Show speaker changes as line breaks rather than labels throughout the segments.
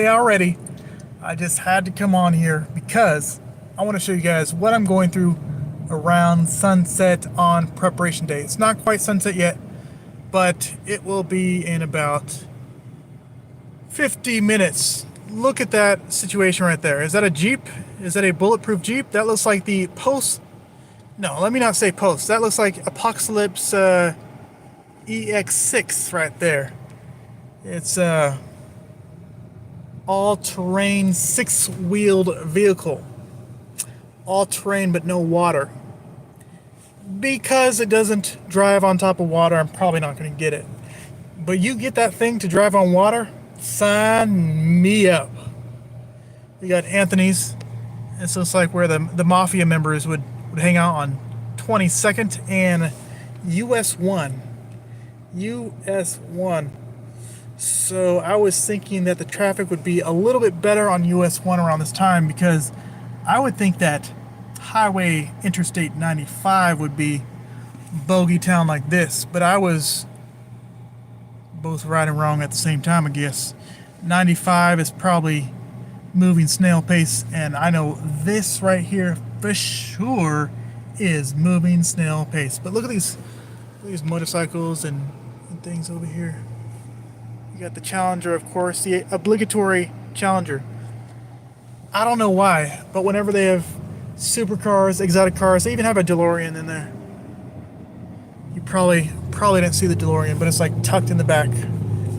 already. I just had to come on here because I want to show you guys what I'm going through around sunset on preparation day. It's not quite sunset yet, but it will be in about 50 minutes. Look at that situation right there. Is that a Jeep? Is that a bulletproof Jeep? That looks like the Post. No, let me not say Post. That looks like Apocalypse EX6 right there. It's all-terrain six-wheeled vehicle. All-terrain but no water. Because it doesn't drive on top of water, I'm probably not going to get it. But you get that thing to drive on water, sign me up. We got Anthony's. This looks like where the Mafia members would hang out on 22nd and US 1. US 1. So I was thinking that the traffic would be a little bit better on US 1 around this time, because I would think that Highway Interstate 95 would be bogey town like this. But I was both right and wrong at the same time, I guess. 95 is probably moving snail pace, and I know this right here for sure is moving snail pace. But look at these motorcycles and things over here. You got the Challenger, of course, the obligatory Challenger. I don't know why, but whenever they have supercars, exotic cars, they even have a DeLorean in there. You probably didn't see the DeLorean, but it's like tucked in the back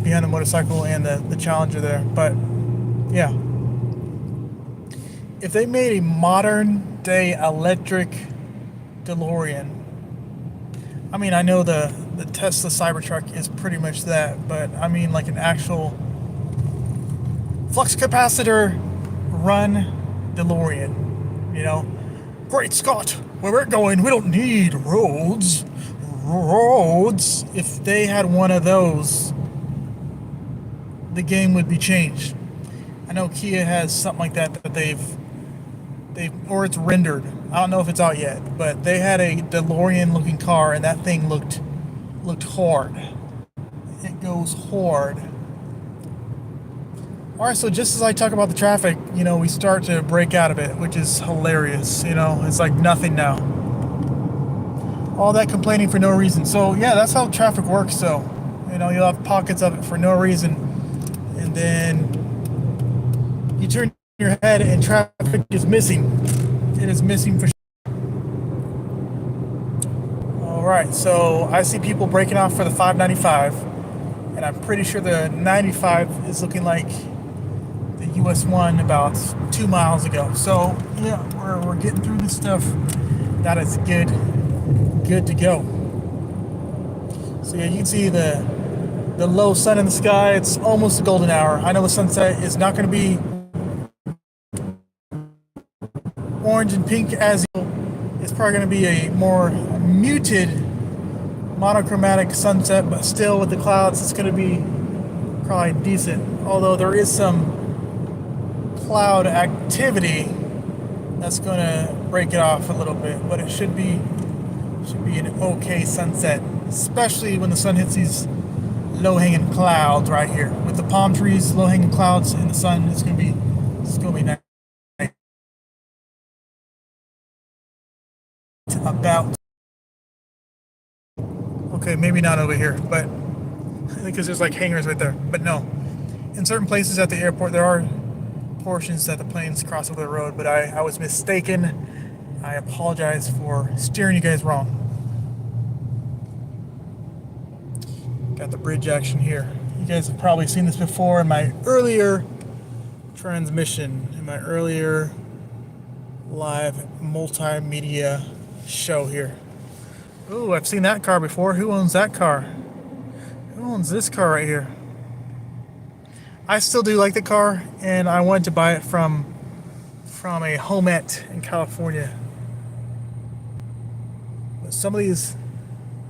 behind the motorcycle and the Challenger there. But yeah, if they made a modern day electric DeLorean, I mean, I know the Tesla Cybertruck is pretty much that, but I mean like an actual flux capacitor run DeLorean, you know? Great Scott, where we're going, we don't need roads. If they had one of those, the game would be changed. I know Kia has something like that they've or it's rendered. I don't know if it's out yet, but they had a DeLorean looking car, and that thing looked hard. It goes hard. Alright, so just as I talk about the traffic, you know, we start to break out of it, which is hilarious. You know, it's like nothing now. All that complaining for no reason. So yeah, that's how traffic works. So, you know, you'll have pockets of it for no reason, and then you turn your head and traffic is missing. It is missing for sure. Alright, so I see people breaking off for the 595, and I'm pretty sure the 95 is looking like the US 1 about 2 miles ago. So yeah, we're getting through this stuff. That is good to go. So yeah, you can see the low sun in the sky. It's almost the golden hour. I know the sunset is not going to be orange and pink as it's probably going to be a more muted monochromatic sunset, but still with the clouds it's going to be probably decent, although there is some cloud activity that's going to break it off a little bit. But it should be an okay sunset, especially when the sun hits these low-hanging clouds right here with the palm trees, low-hanging clouds in the sun. It's going to be nice. About okay, maybe not over here, but because there's like hangars right there. But no, in certain places at the airport there are portions that the planes cross over the road, but I was mistaken. I apologize for steering you guys wrong. Got the bridge action here. You guys have probably seen this before in my earlier transmission, in my earlier live multimedia show here. Oh, I've seen that car before. Who owns that car? Who owns this car right here? I still do like the car, and I wanted to buy it from a homette in California. But some of these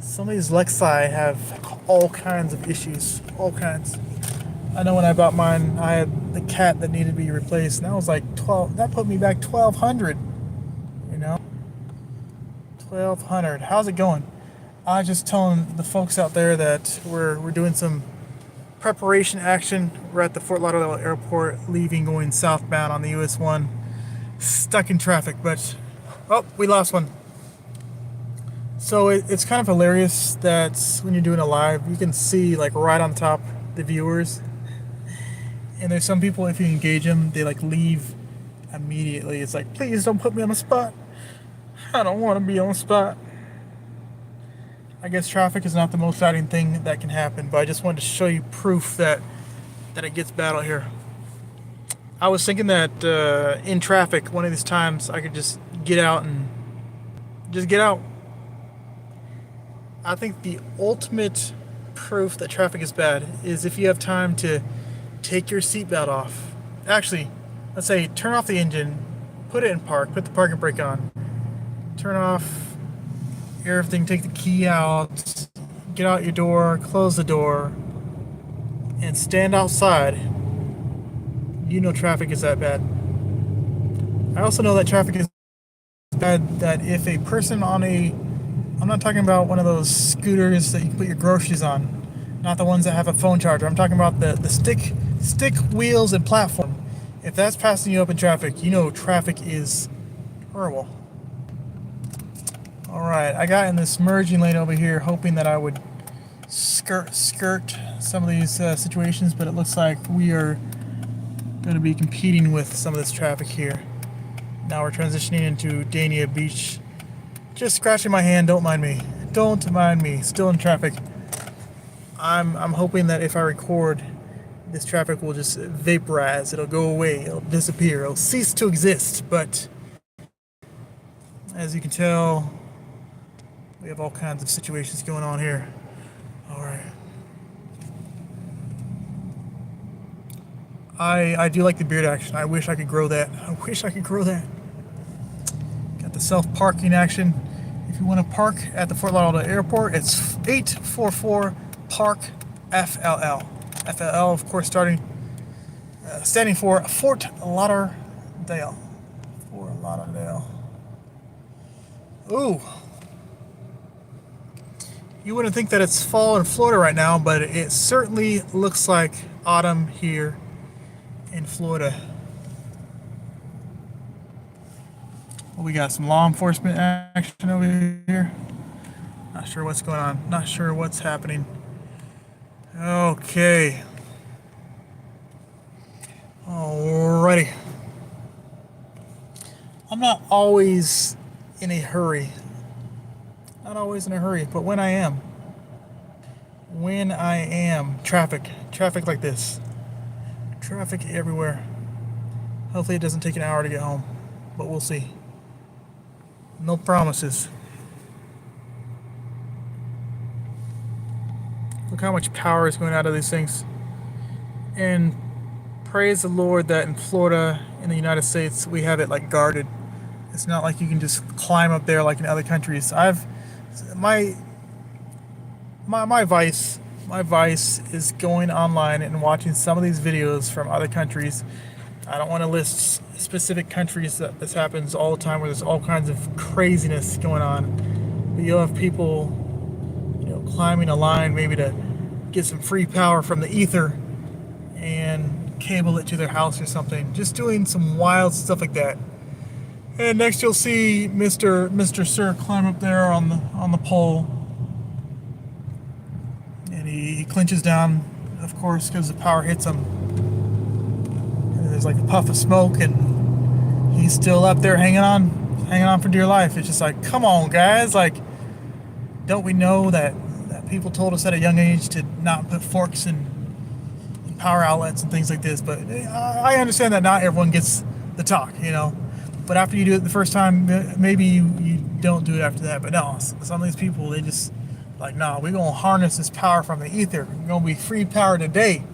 Lexi have all kinds of issues, all kinds. I know when I bought mine, I had the cat that needed to be replaced, and that was like 12. That put me back 1,200. You know, 1,200. How's it going? I was just telling the folks out there that we're doing some preparation action. We're at the Fort Lauderdale airport, leaving going southbound on the US 1. Stuck in traffic, but oh, we lost one. So it's kind of hilarious that when you're doing a live, you can see like right on top the viewers. And there's some people, if you engage them, they like leave immediately. It's like, please don't put me on the spot. I don't want to be on the spot. I guess traffic is not the most exciting thing that can happen, but I just wanted to show you proof that it gets bad out here. I was thinking that in traffic, one of these times I could just get out and just get out. I think the ultimate proof that traffic is bad is if you have time to take your seatbelt off. Actually, let's say turn off the engine, put it in park, put the parking brake on, turn off everything, take the key out, get out your door, close the door, and stand outside. You know traffic is that bad. I also know that traffic is bad that if a person on a, I'm not talking about one of those scooters that you can put your groceries on, not the ones that have a phone charger. I'm talking about the stick wheels and platform. If that's passing you up in traffic, you know traffic is horrible. Alright, I got in this merging lane over here hoping that I would skirt some of these situations, but it looks like we are going to be competing with some of this traffic here. Now we're transitioning into Dania Beach. Just scratching my hand, don't mind me. Don't mind me, still in traffic. I'm hoping that if I record, this traffic will just vaporize, it'll go away, it'll disappear, it'll cease to exist, but as you can tell, we have all kinds of situations going on here. Alright. I do like the beard action. I wish I could grow that. I wish I could grow that. Got the self-parking action. If you want to park at the Fort Lauderdale airport, it's 844 Park FLL. FLL, of course, standing for Fort Lauderdale. Fort Lauderdale. Ooh. You wouldn't think that it's fall in Florida right now, but it certainly looks like autumn here in Florida. Well, we got some law enforcement action over here. Not sure what's going on. Not sure what's happening. Okay. Alrighty. I'm not always in a hurry. Not always in a hurry, but when I am, traffic like this, traffic everywhere. Hopefully it doesn't take an hour to get home, but we'll see. No promises. Look how much power is going out of these things. And praise the Lord that in Florida, in the United States, we have it like guarded. It's not like you can just climb up there like in other countries. My vice is going online and watching some of these videos from other countries. I don't want to list specific countries that this happens all the time where there's all kinds of craziness going on. But you'll have people, climbing a line maybe to get some free power from the ether and cable it to their house or something. Just doing some wild stuff like that. And next you'll see Mr. Sir climb up there on the pole, and he clinches down, of course, because the power hits him. And there's like a puff of smoke, and he's still up there hanging on for dear life. It's just like, come on, guys! Like, don't we know that people told us at a young age to not put forks in power outlets and things like this? But I understand that not everyone gets the talk, But after you do it the first time, maybe you don't do it after that. But no, some of these people, they just like, no, we're going to harness this power from the ether. We're going to be free power today.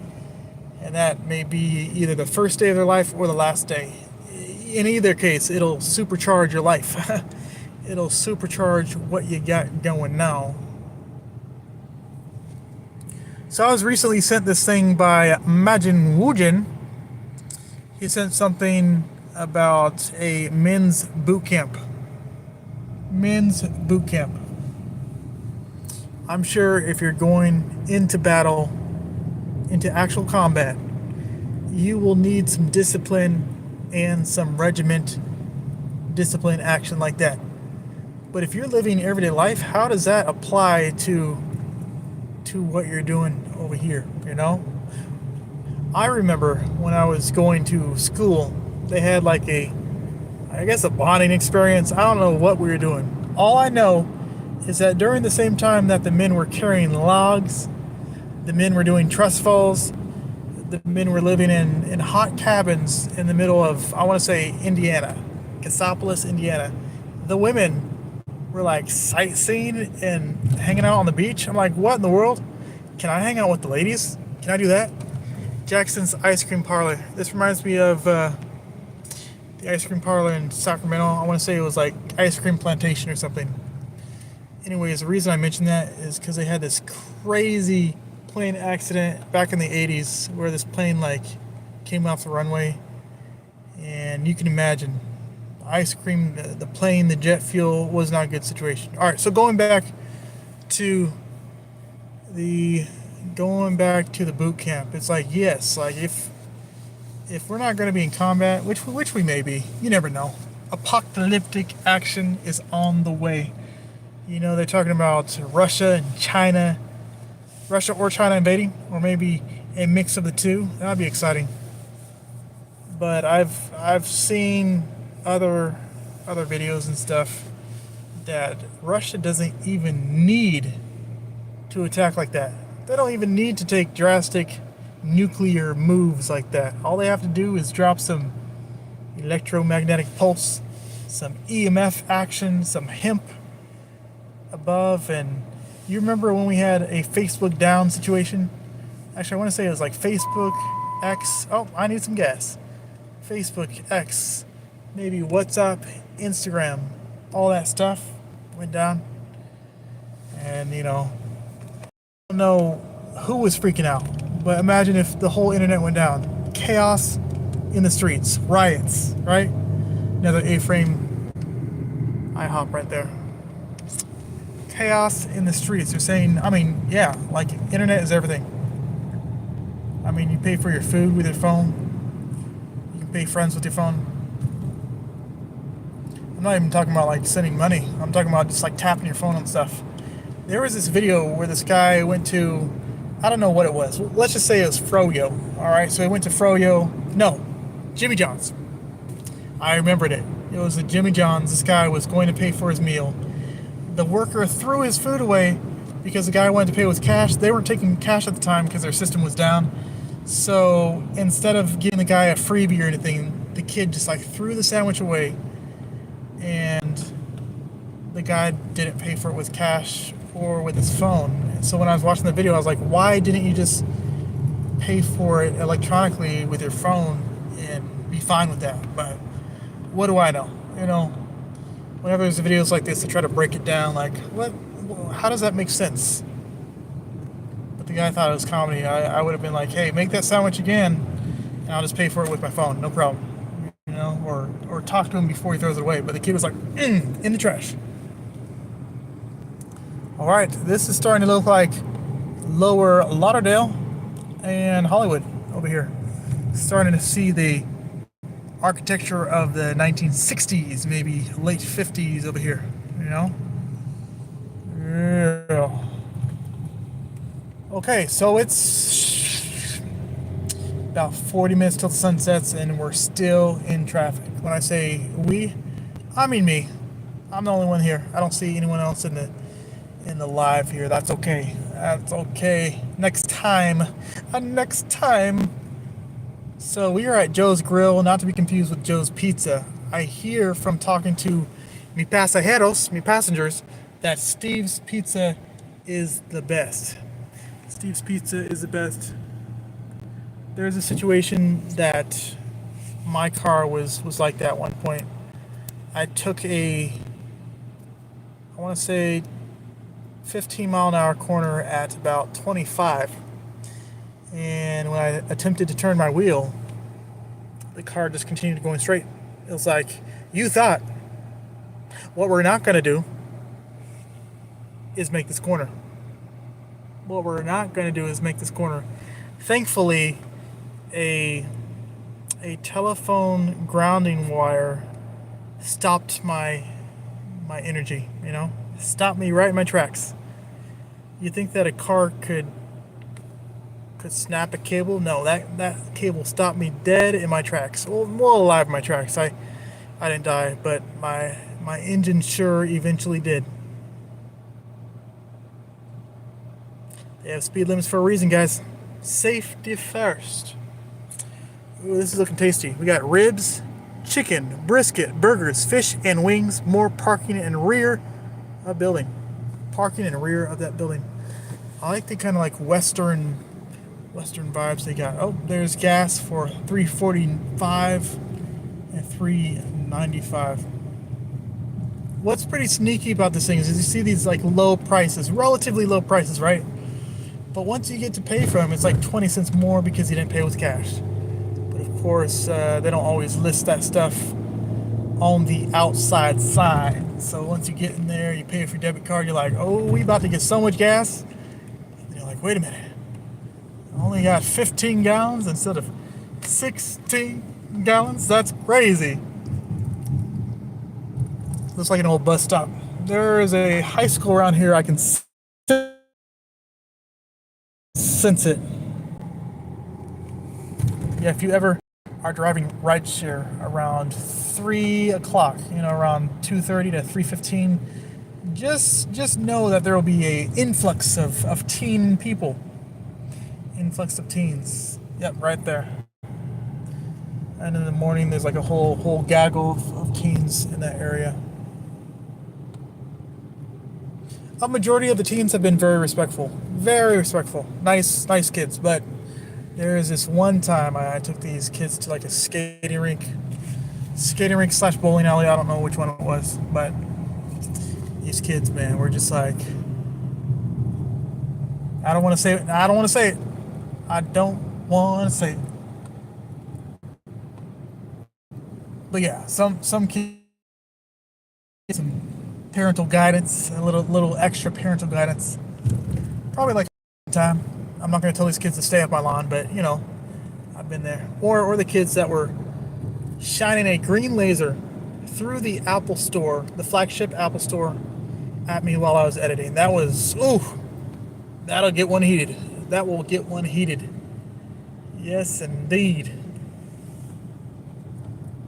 And that may be either the first day of their life or the last day. In either case, it'll supercharge your life. It'll supercharge what you got going now. So I was recently sent this thing by Majin Woojin. He sent something about a men's boot camp. Men's boot camp. I'm sure if you're going into battle, into actual combat, you will need some discipline and some regiment discipline action like that. But if you're living everyday life, how does that apply to what you're doing over here, you know? I remember when I was going to school, they had like I guess a bonding experience. I don't know what we were doing. All I know is that during the same time that the men were carrying logs, the men were doing trust falls, the men were living in hot cabins in the middle of, I want to say, Indiana, Cassopolis, Indiana. The women were like sightseeing and hanging out on the beach. I'm like, what in the world? Can I hang out with the ladies? Can I do that? Jackson's Ice Cream Parlor. This reminds me of the ice cream parlor in Sacramento. I want to say it was like Ice Cream Plantation or something. Anyways, the reason I mentioned that is because they had this crazy plane accident back in the 80s where this plane like came off the runway, and you can imagine ice cream, the plane, the jet fuel was not a good situation. All right, so going back to the boot camp, it's like, yes, like if we're not going to be in combat, which we may be, you never know, apocalyptic action is on the way. You know, they're talking about Russia or China invading, or maybe a mix of the two. That'd be exciting. But I've seen other videos and stuff that Russia doesn't even need to attack like that. They don't even need to take drastic nuclear moves like that. All they have to do is drop some electromagnetic pulse, some EMF action, some hemp above. And you remember when we had a Facebook down situation? Actually, I want to say it was like Facebook X. Oh, I need some gas. Facebook X, maybe WhatsApp, Instagram, all that stuff went down. And I don't know who was freaking out, but imagine if the whole internet went down. Chaos in the streets, riots, right? Another A-frame IHOP right there. Chaos in the streets. They're saying, yeah, like internet is everything. You pay for your food with your phone. You can pay friends with your phone. I'm not even talking about like sending money. I'm talking about just like tapping your phone on stuff. There was this video where this guy went to, I don't know what it was. Let's just say it was Froyo. All right, so he went to Froyo. No, Jimmy John's. I remembered it. It was at Jimmy John's. This guy was going to pay for his meal. The worker threw his food away because the guy wanted to pay with cash. They weren't taking cash at the time because their system was down. So instead of giving the guy a freebie or anything, the kid just like threw the sandwich away, and the guy didn't pay for it with cash or with his phone. So when I was watching the video, I was like, why didn't you just pay for it electronically with your phone and be fine with that? But what do I know? Whenever there's videos like this, I try to break it down, like, how does that make sense? But the guy thought it was comedy. I would have been like, hey, make that sandwich again, and I'll just pay for it with my phone, no problem. Or talk to him before he throws it away. But the kid was like, in the trash. All right, this is starting to look like Lower Lauderdale and Hollywood over here. Starting to see the architecture of the 1960s, maybe late 50s over here, Yeah. Okay, so it's about 40 minutes till the sun sets, and we're still in traffic. When I say we, I mean me. I'm the only one here. I don't see anyone else in the live here. That's okay. That's okay. Next time. So we are at Joe's Grill, not to be confused with Joe's Pizza. I hear from talking to mi passengers, that Steve's Pizza is the best. Steve's Pizza is the best. There's a situation that my car was like that at one point. I took I want to say 15-mile-an-hour corner at about 25. And when I attempted to turn my wheel, the car just continued going straight. It was like, you thought what we're not going to do is make this corner. Thankfully, a telephone grounding wire stopped my energy, stopped me right in my tracks. You think that a car could snap a cable? No, that cable stopped me dead in my tracks. Well, alive in my tracks. I didn't die, but my engine sure eventually did. They have speed limits for a reason, guys. Safety first. Ooh, this is looking tasty. We got ribs, chicken, brisket, burgers, fish, and wings. More parking in rear of building. Parking in rear of that building. I like the kind of like Western vibes they got. Oh, there's gas for $3.45 and $3.95. What's pretty sneaky about this thing is you see these like low prices, relatively low prices, right? But once you get to pay for them, it's like 20 cents more because you didn't pay with cash. But of course, they don't always list that stuff on the outside side. So once you get in there, you pay with your debit card, you're like, oh, we about to get so much gas. And you're like, wait a minute. I only got 15 gallons instead of 16 gallons? That's crazy. Looks like an old bus stop. There is a high school around here. I can sense it. Yeah, if you ever are driving rideshare around 3 o'clock, around 2:30 to 3:15, just know that there will be a influx of teen people. Influx of teens. Yep, right there. And in the morning, there's like a whole gaggle of teens in that area. A majority of the teens have been very respectful. Very respectful. Nice kids. But there is this one time I took these kids to like a skating rink / bowling alley. I don't know which one it was, but these kids, man, were just like, I don't want to say it. I don't want to say it. But yeah, some kids, some parental guidance, a little extra parental guidance. Probably like time. I'm not going to tell these kids to stay up my lawn, but I've been there. Or the kids that were shining a green laser through the Apple Store, the flagship Apple Store, at me while I was editing. That was, that'll get one heated. That will get one heated. Yes, indeed.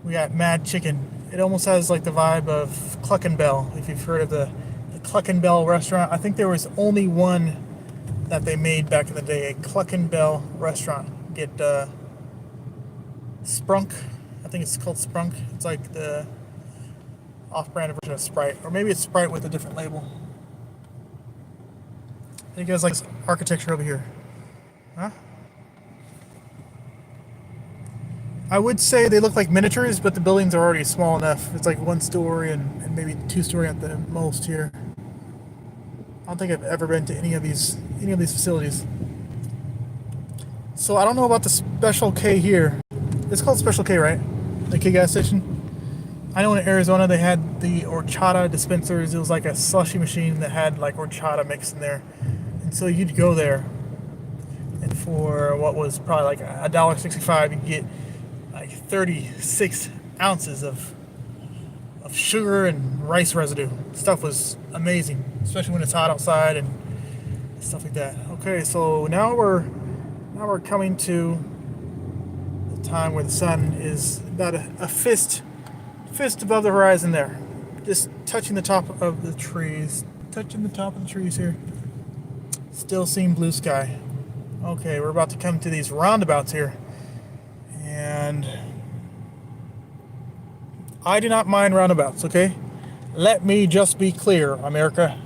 We got Mad Chicken. It almost has like the vibe of Cluck and Bell, if you've heard of the Cluck and Bell restaurant. I think there was only one that they made back in the day, a Cluck and Bell restaurant. Get Sprunk. I think it's called Sprunk. It's like the off-brand version of Sprite. Or maybe it's Sprite with a different label. You guys like architecture over here? Huh? I would say they look like miniatures, but the buildings are already small enough. It's like 1 story and maybe 2 story at the most here. I don't think I've ever been to any of these facilities. So I don't know about the Special K here. It's called Special K, right? The K gas station. I know in Arizona they had the horchata dispensers. It was like a slushy machine that had like horchata mixed in there. And so you'd go there, and for what was probably like $1.65, you'd get like 36 ounces of sugar and rice residue. Stuff was amazing, especially when it's hot outside and stuff like that. Okay, so now we're coming to the time where the sun is about a fist above the horizon there, just touching the top of the trees. Here. Still seeing blue sky. Okay, we're about to come to these roundabouts here. And I do not mind roundabouts, okay? Let me just be clear, America.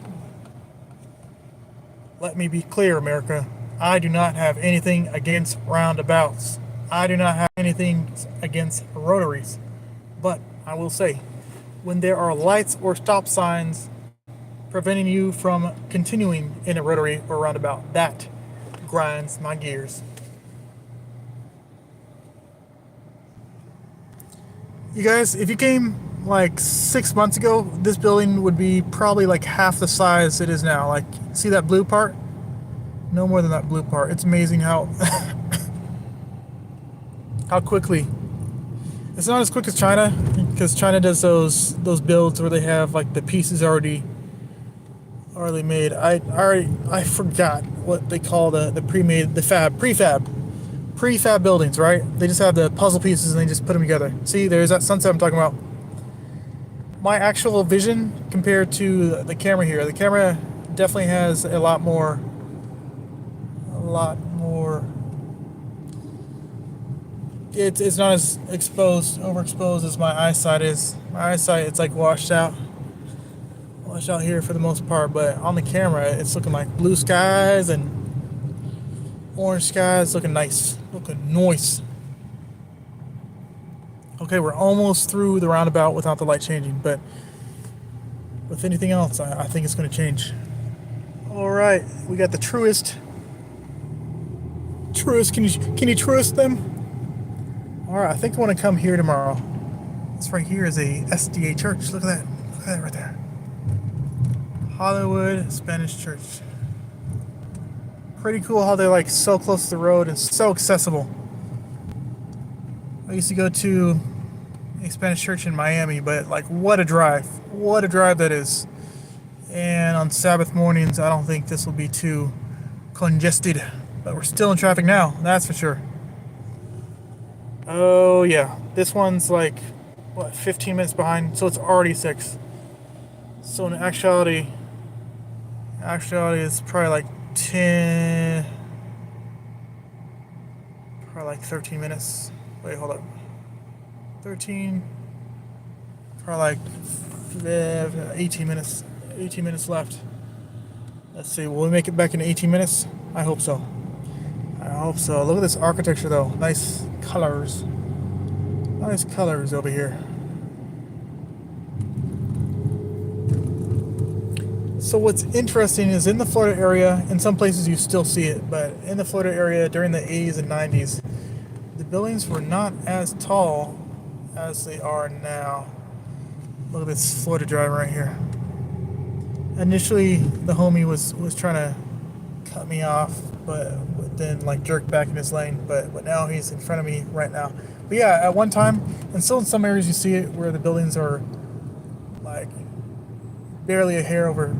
Let me be clear, America. I do not have anything against roundabouts. I do not have anything against rotaries. But I will say, when there are lights or stop signs preventing you from continuing in a rotary or roundabout, that grinds my gears. You guys, if you came like 6 months ago, this building would be probably like half the size it is now. Like, see that blue part? No more than that blue part. It's amazing how how quickly. It's not as quick as China, because China does those builds where they have like the pieces already made. I forgot what they call the pre-made, the prefab buildings, right? They just have the puzzle pieces and they just put them together. See, there's that sunset I'm talking about. My actual vision compared to the camera here, the camera definitely has a lot more it's not as overexposed as my eyesight is. My eyesight, it's like washed out here for the most part, but on the camera it's looking like blue skies and orange skies, looking nice. Okay, we're almost through the roundabout without the light changing, but with anything else, I think it's going to change. All right, we got the truest. Can you truest them? All right, I think I want to come here tomorrow. This right here is a SDA church. Look at that right there. Hollywood Spanish Church. Pretty cool how they're like so close to the road and so accessible. I used to go to a Spanish church in Miami, but like what a drive that is. And on Sabbath mornings, I don't think this will be too congested, but we're still in traffic now, that's for sure. Oh yeah, this one's like, what, 15 minutes behind, so it's already 6. So in actuality it's probably like 13 minutes. Wait, hold up. 13, probably like 18 minutes. 18 minutes left. Let's see, will we make it back in 18 minutes? I hope so. Look at this architecture though. Nice colors over here. So what's interesting is in the Florida area, in some places you still see it, but in the Florida area during the 80s and 90s, the buildings were not as tall as they are now. Look at this Florida Drive right here. Initially, the homie was trying to cut me off, but then like jerked back in his lane. But now he's in front of me right now. But yeah, at one time, and still in some areas you see it where the buildings are like barely a hair over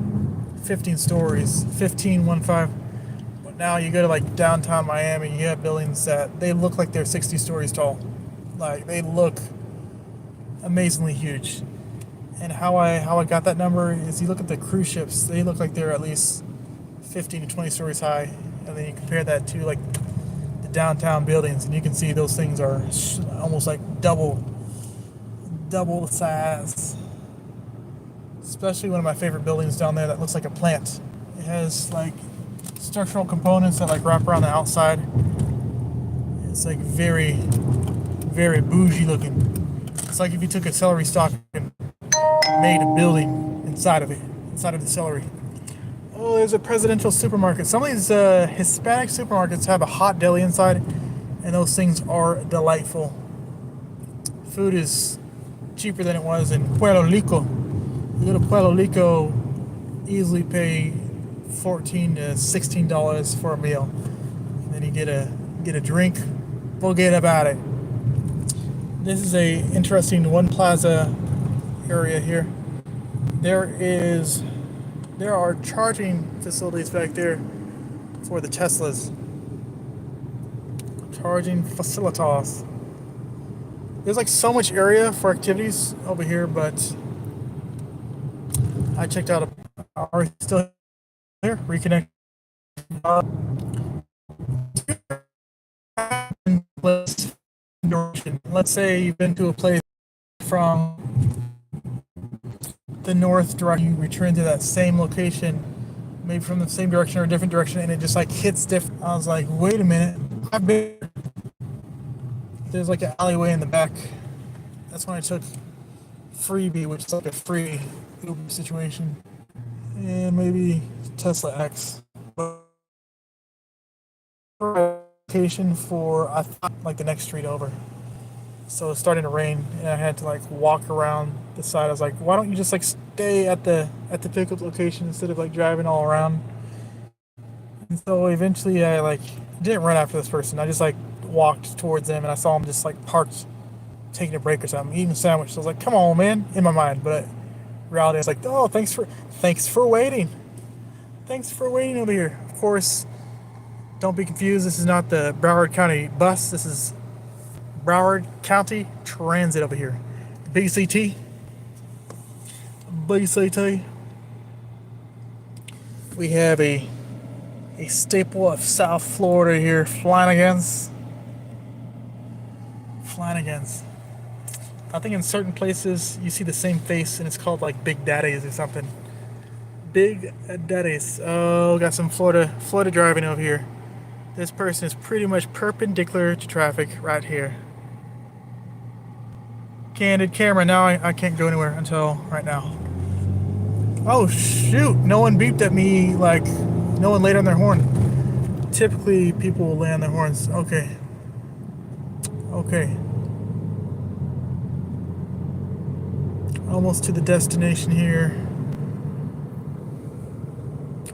15 stories, 15. But now you go to like downtown Miami, you have buildings that they look like they're 60 stories tall. Like they look amazingly huge. And how I got that number is you look at the cruise ships, they look like they're at least 15 to 20 stories high, and then you compare that to like the downtown buildings, and you can see those things are almost like double the size. Especially one of my favorite buildings down there that looks like a plant. It has like structural components that like wrap around the outside. It's like very, very bougie looking. It's like if you took a celery stalk and made a building inside of the celery. Oh, there's a presidential supermarket. Some of these Hispanic supermarkets have a hot deli inside, and those things are delightful. Food is cheaper than it was in Puerto Rico. You go to Puerto Rico, easily pay $14 to $16 for a meal. And then you get a drink, forget about it. This is a interesting one plaza area here. There are charging facilities back there for the Teslas. Charging facilities. There's like so much area for activities over here, but I checked out are still here? Reconnect. Let's say you've been to a place from the north direction, you return to that same location, maybe from the same direction or a different direction, and it just like hits different. I was like, wait a minute, I've been. There's like an alleyway in the back. That's when I took Freebie, which is like a free Uber situation, and maybe Tesla X. Location for I thought like the next street over. So it's starting to rain, and I had to like walk around the side. I was like, why don't you just like stay at the pickup location instead of like driving all around? And so eventually I like didn't run after this person. I just like walked towards them and I saw him just like parked, taking a break or something, eating a sandwich. So I was like, come on, man, in my mind. But in reality, I was like, oh, thanks for waiting. Thanks for waiting over here. Of course, don't be confused. This is not the Broward County bus. This is Broward County Transit over here. BCT. BCT. We have a staple of South Florida here, Flanagan's. Flanagan's. I think in certain places you see the same face and it's called like Big Daddy's or something. Big Daddy's. Oh, got some Florida driving over here. This person is pretty much perpendicular to traffic right here. Candid camera. Now I can't go anywhere until right now. Oh shoot! No one beeped at me, like no one laid on their horn. Typically people will lay on their horns. Okay. Okay. Almost to the destination here.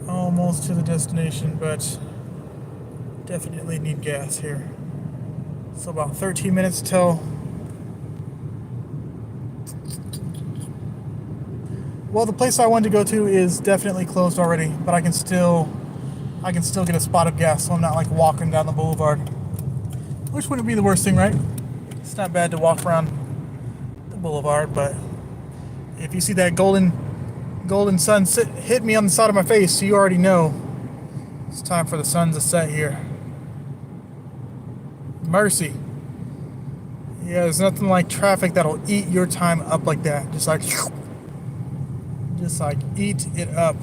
Almost to the destination, but definitely need gas here. So about 13 minutes till. Well, the place I wanted to go to is definitely closed already, but I can still get a spot of gas, so I'm not like walking down the boulevard. Which wouldn't be the worst thing, right? It's not bad to walk around the boulevard, but if you see that golden sun hit me on the side of my face, you already know it's time for the sun to set here. Mercy. Yeah, there's nothing like traffic that'll eat your time up like that. Just like eat it up.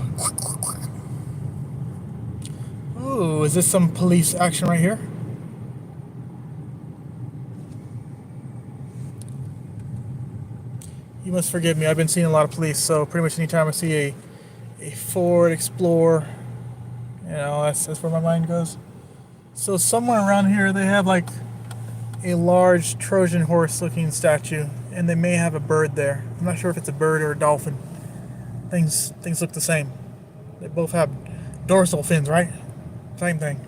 Ooh, is this some police action right here? You must forgive me. I've been seeing a lot of police, so pretty much anytime I see a Ford Explorer, you know, that's where my mind goes. So somewhere around here they have like a large Trojan horse looking statue, and they may have a bird there. I'm not sure if it's a bird or a dolphin. Things look the same. They both have dorsal fins, right? Same thing.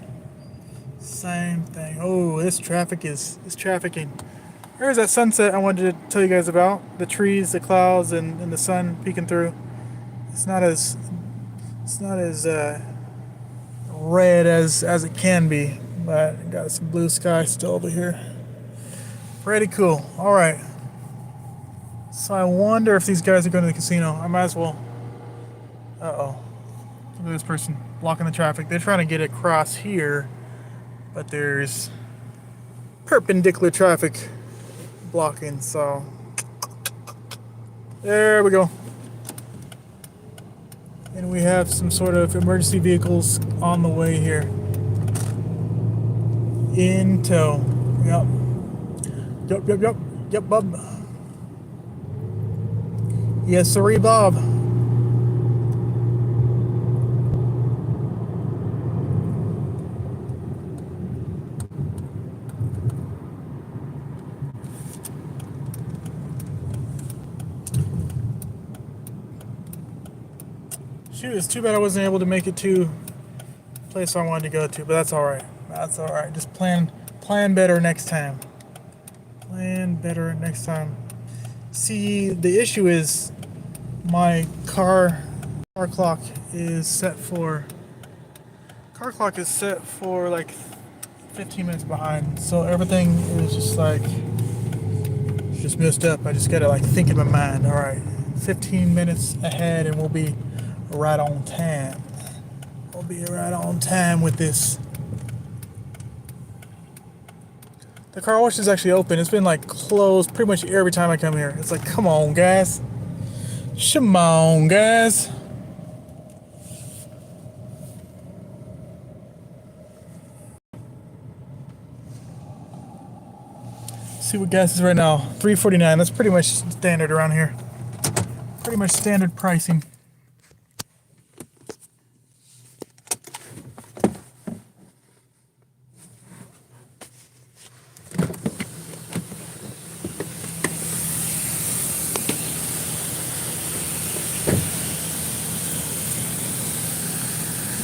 Same thing. Oh, this trafficking. There's that sunset I wanted to tell you guys about. The trees, the clouds, and the sun peeking through. It's not as red as it can be, but got some blue sky still over here. Pretty cool. All right. So I wonder if these guys are going to the casino. I might as well. Uh-oh. Look at this person blocking the traffic. They're trying to get across here, but there's perpendicular traffic blocking, so there we go. And we have some sort of emergency vehicles on the way here. In tow. Yep, bub. Yes, sirree, Bob. Shoot, it's too bad I wasn't able to make it to the place I wanted to go to, but that's alright. That's alright. Just plan better next time. Plan better next time. See, the issue is my car clock is set for like 15 minutes behind, so everything is just messed up. I just gotta like think in my mind, all right, 15 minutes ahead and we'll be right on time. We'll be right on time with this. The car wash is actually open. It's been like closed pretty much every time I come here. It's like, come on, guys. Come on, guys. See what gas is right now. $3.49. That's pretty much standard around here. Pretty much standard pricing.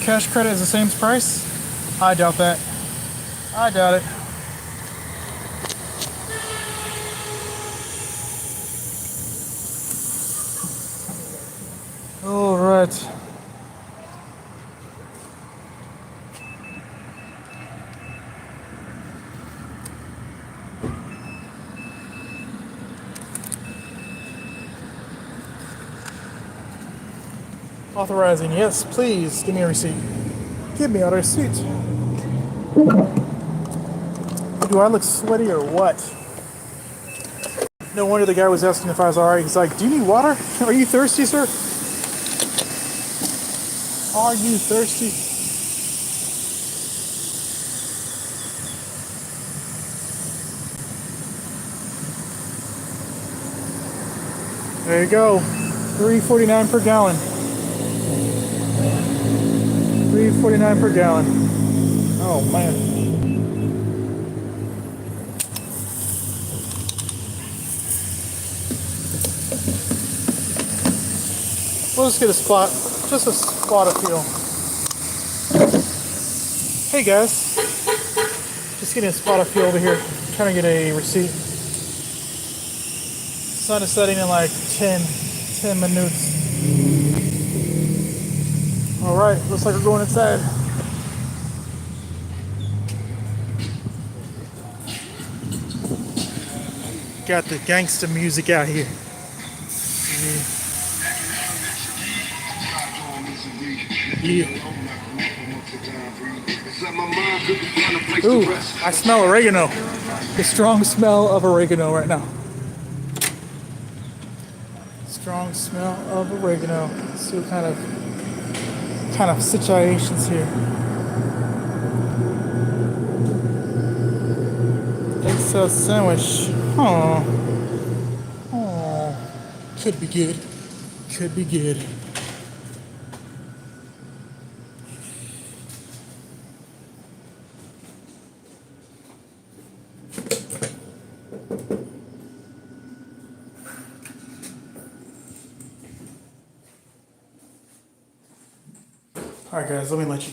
Cash credit is the same price? I doubt that. I doubt it. right. Authorizing, yes, please give me a receipt. Give me a receipt. Do I look sweaty or what? No wonder the guy was asking if I was alright. He's like, do you need water? Are you thirsty, sir? Are you thirsty? There you go. $3.49 per gallon. $3.49 per gallon. Oh man. We'll just get a spot, just a spot of fuel. Hey guys, just getting a spot of fuel over here. Trying to get a receipt. Sun is setting in like 10 minutes. All right, looks like we're going inside. Got the gangster music out here. Yeah. Ooh, I smell oregano. The strong smell of oregano right now. Strong smell of oregano. Let's see what kind of situations here. Egg sandwich. Oh, could be good. Could be good. All right, guys, let me let you go.